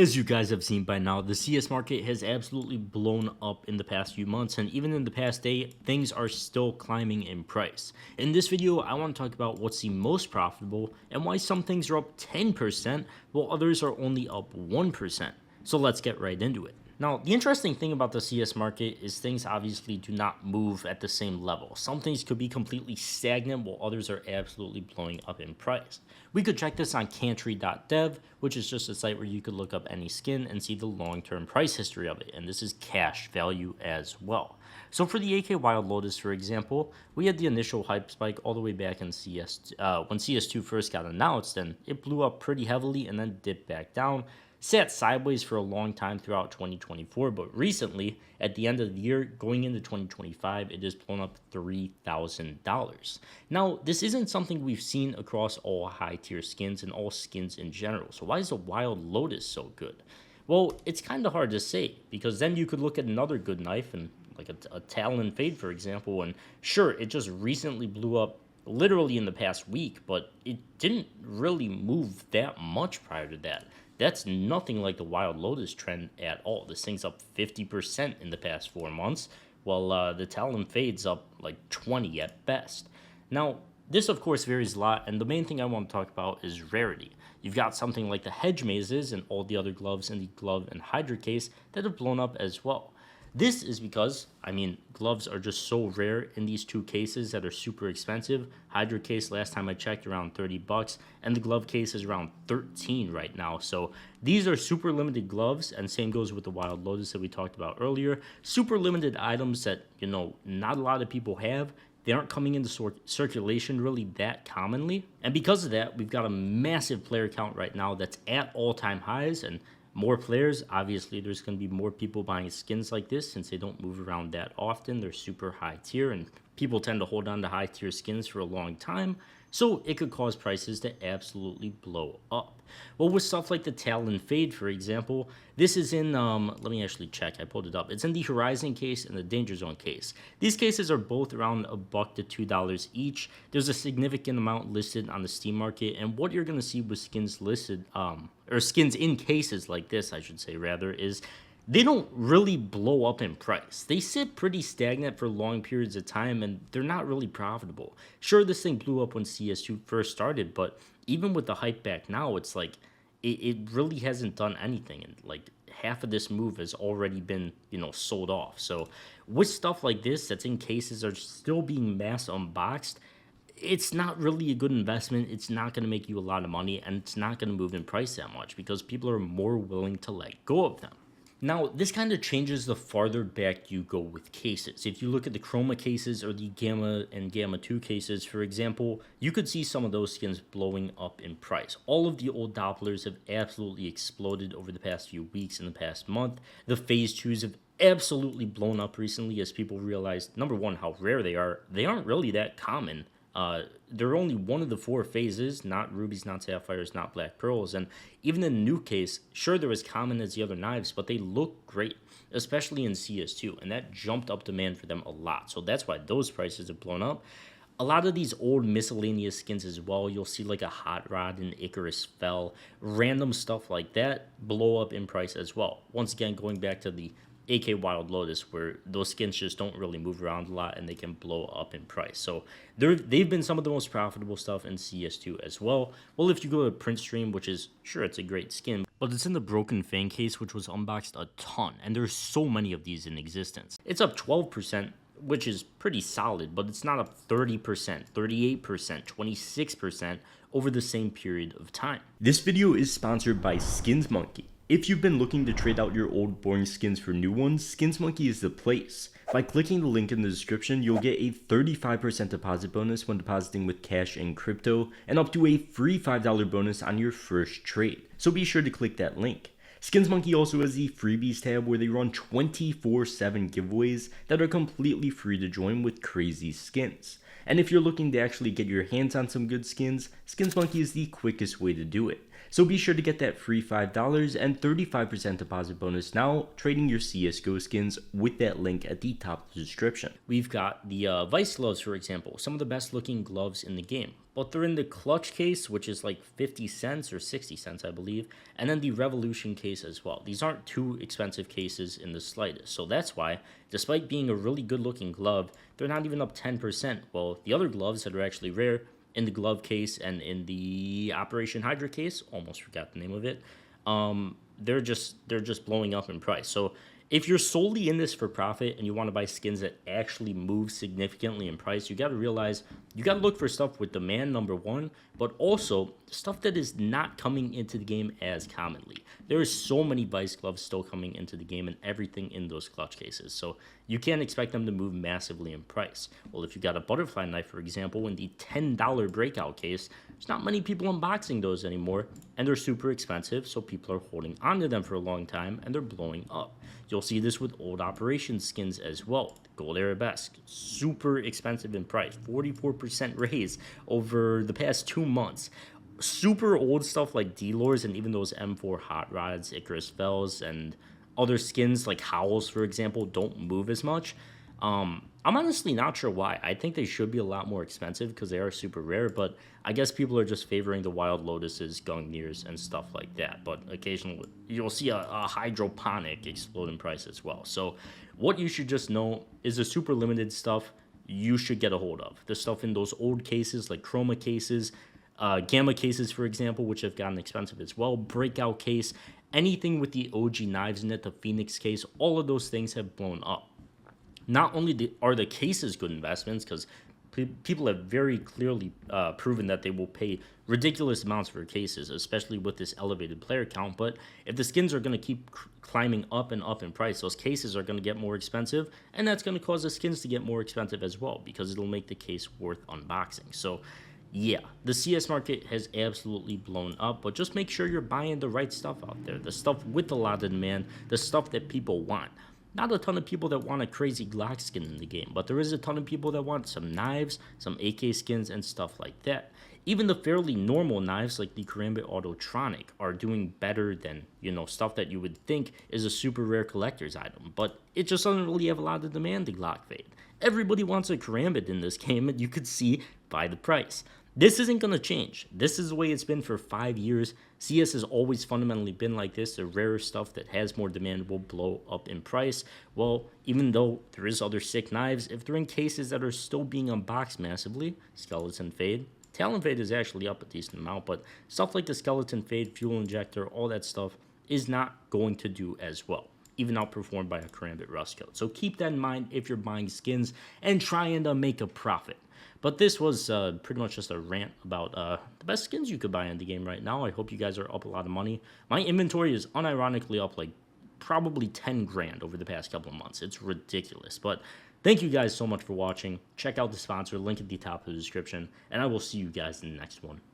As you guys have seen by now, the CS market has absolutely blown up in the past few months, and even in the past day, things are still climbing in price. In this video, I want to talk about what's the most profitable and why some things are up 10% while others are only up 1%. So let's get right into it. Now, the interesting thing about the CS market is things obviously do not move at the same level. Some things could be completely stagnant while others are absolutely blowing up in price. We could check this on Cantry.dev, which is just a site where you could look up any skin and see the long-term price history of it, and this is cash value as well. So for the AK Wild Lotus, for example, we had the initial hype spike all the way back in when CS2 first got announced, and it blew up pretty heavily and then dipped back down. Sat sideways for a long time throughout 2024, but recently, at the end of the year, going into 2025, it has blown up $3,000. Now, this isn't something we've seen across all high-tier skins and all skins in general, so why is the Wild Lotus so good? Well, it's kind of hard to say, because then you could look at another good knife, and like a Talon Fade, for example, and sure, it just recently blew up literally in the past week, but it didn't really move that much prior to that. That's nothing like the Wild Lotus trend at all. This thing's up 50% in the past 4 months, while the Talon Fade's up like 20 at best. Now, this of course varies a lot, and the main thing I want to talk about is Rarity. You've got something like the Hedge Mazes and all the other gloves in the Glove and Hydra case that have blown up as well. This is because, gloves are just so rare in these two cases that are super expensive. Hydra case, last time I checked, around 30 bucks, and the glove case is around 13 right now. So these are super limited gloves, and same goes with the Wild Lotus that we talked about earlier. Super limited items that, not a lot of people have. They aren't coming into circulation really that commonly. And because of that, we've got a massive player count right now that's at all-time highs, and more players, obviously there's going to be more people buying skins like this since they don't move around that often. They're super high tier and people tend to hold on to high tier skins for a long time. So it could cause prices to absolutely blow up. Well, with stuff like the Talon Fade, for example, this is in, let me actually check, I pulled it up. It's in the Horizon case and the Danger Zone case. These cases are both around $1 to $2 each. There's a significant amount listed on the Steam market, and what you're going to see with skins listed, or skins in cases like this, I should say rather, is they don't really blow up in price. They sit pretty stagnant for long periods of time, and they're not really profitable. Sure, this thing blew up when CS2 first started, but even with the hype back now, it's like it really hasn't done anything, and like half of this move has already been, sold off. So with stuff like this that's in cases are still being mass unboxed, it's not really a good investment. It's not going to make you a lot of money, and it's not going to move in price that much because people are more willing to let go of them. Now, this kind of changes the farther back you go with cases. If you look at the Chroma cases or the Gamma and Gamma 2 cases, for example, you could see some of those skins blowing up in price. All of the old Dopplers have absolutely exploded over the past few weeks and the past month. The Phase 2s have absolutely blown up recently as people realized, number one, how rare they are. They aren't really that common. They're only one of the 4 phases, not rubies, not sapphires, not black pearls, and even in the new case, sure, they're as common as the other knives, but they look great, especially in CS2, and that jumped up demand for them a lot, so that's why those prices have blown up. A lot of these old miscellaneous skins as well, you'll see like a Hot Rod and Icarus Fell, random stuff like that blow up in price as well. Once again, going back to the AK Wild Lotus, where those skins just don't really move around a lot and they can blow up in price. So they've been some of the most profitable stuff in CS2 as well. Well, if you go to Print Stream, which is, sure, it's a great skin, but it's in the Broken Fang case, which was unboxed a ton, and there's so many of these in existence. It's up 12%, which is pretty solid, but it's not up 30%, 38%, 26% over the same period of time. This video is sponsored by Skins Monkey. If you've been looking to trade out your old boring skins for new ones, Skins Monkey is the place. By clicking the link in the description, you'll get a 35% deposit bonus when depositing with cash and crypto, and up to a free $5 bonus on your first trade. So be sure to click that link. Skins Monkey also has the freebies tab where they run 24/7 giveaways that are completely free to join with crazy skins. And if you're looking to actually get your hands on some good skins, Skins Monkey is the quickest way to do it. So be sure to get that free $5 and 35% deposit bonus now trading your CSGO skins with that link at the top of the description. We've got the Vice gloves, for example, some of the best looking gloves in the game. But they're in the clutch case, which is like 50 cents or 60 cents, I believe, and then the Revolution case as well. These aren't too expensive cases in the slightest. So that's why, despite being a really good looking glove, they're not even up 10%. Well, the other gloves that are actually rare in the glove case and in the Operation Hydra case, almost forgot the name of it, they're just blowing up in price. So if you're solely in this for profit and you want to buy skins that actually move significantly in price, you got to realize you got to look for stuff with demand, number one, but also stuff that is not coming into the game as commonly. There is so many Vice gloves still coming into the game and everything in those clutch cases. So you can't expect them to move massively in price. Well, if you got a butterfly knife, for example, in the $10 breakout case, there's not many people unboxing those anymore, and they're super expensive, so people are holding onto them for a long time, and they're blowing up. You'll see this with old Operations skins as well. Gold Arabesque, super expensive in price, 44% raise over the past 2 months. Super old stuff like D-Lores and even those M4 Hot Rods, Icarus Fells, and other skins like Howls, for example, don't move as much. I'm honestly not sure why. I think they should be a lot more expensive because they are super rare, but I guess people are just favoring the Wild Lotuses, Gungnir's, and stuff like that. But occasionally, you'll see a hydroponic explode in price as well. So what you should just know is the super limited stuff you should get a hold of. The stuff in those old cases like Chroma cases, Gamma cases, for example, which have gotten expensive as well, Breakout case, anything with the OG knives in it, the Phoenix case, all of those things have blown up. Not only are the cases good investments, because people have very clearly proven that they will pay ridiculous amounts for cases, especially with this elevated player count, but if the skins are going to keep climbing up and up in price, those cases are going to get more expensive, and that's going to cause the skins to get more expensive as well, because it'll make the case worth unboxing. So yeah, the CS market has absolutely blown up, but just make sure you're buying the right stuff out there, the stuff with a lot of demand, the stuff that people want. Not a ton of people that want a crazy Glock skin in the game, but there is a ton of people that want some knives, some AK skins, and stuff like that. Even the fairly normal knives like the Karambit Autotronic are doing better than, stuff that you would think is a super rare collector's item, but it just doesn't really have a lot of demand, the Glock Fade. Everybody wants a Karambit in this game, and you could see by the price. This isn't going to change. This is the way it's been for 5 years. CS has always fundamentally been like this. The rarer stuff that has more demand will blow up in price. Well, even though there is other sick knives, if they're in cases that are still being unboxed massively, Skeleton Fade, Talon Fade is actually up a decent amount, but stuff like the Skeleton Fade, Fuel Injector, all that stuff is not going to do as well, even outperformed by a Karambit Rust Coat. So keep that in mind if you're buying skins and trying to make a profit. But this was pretty much just a rant about the best skins you could buy in the game right now. I hope you guys are up a lot of money. My inventory is unironically up like probably 10 grand over the past couple of months. It's ridiculous. But thank you guys so much for watching. Check out the sponsor, link at the top of the description, and I will see you guys in the next one.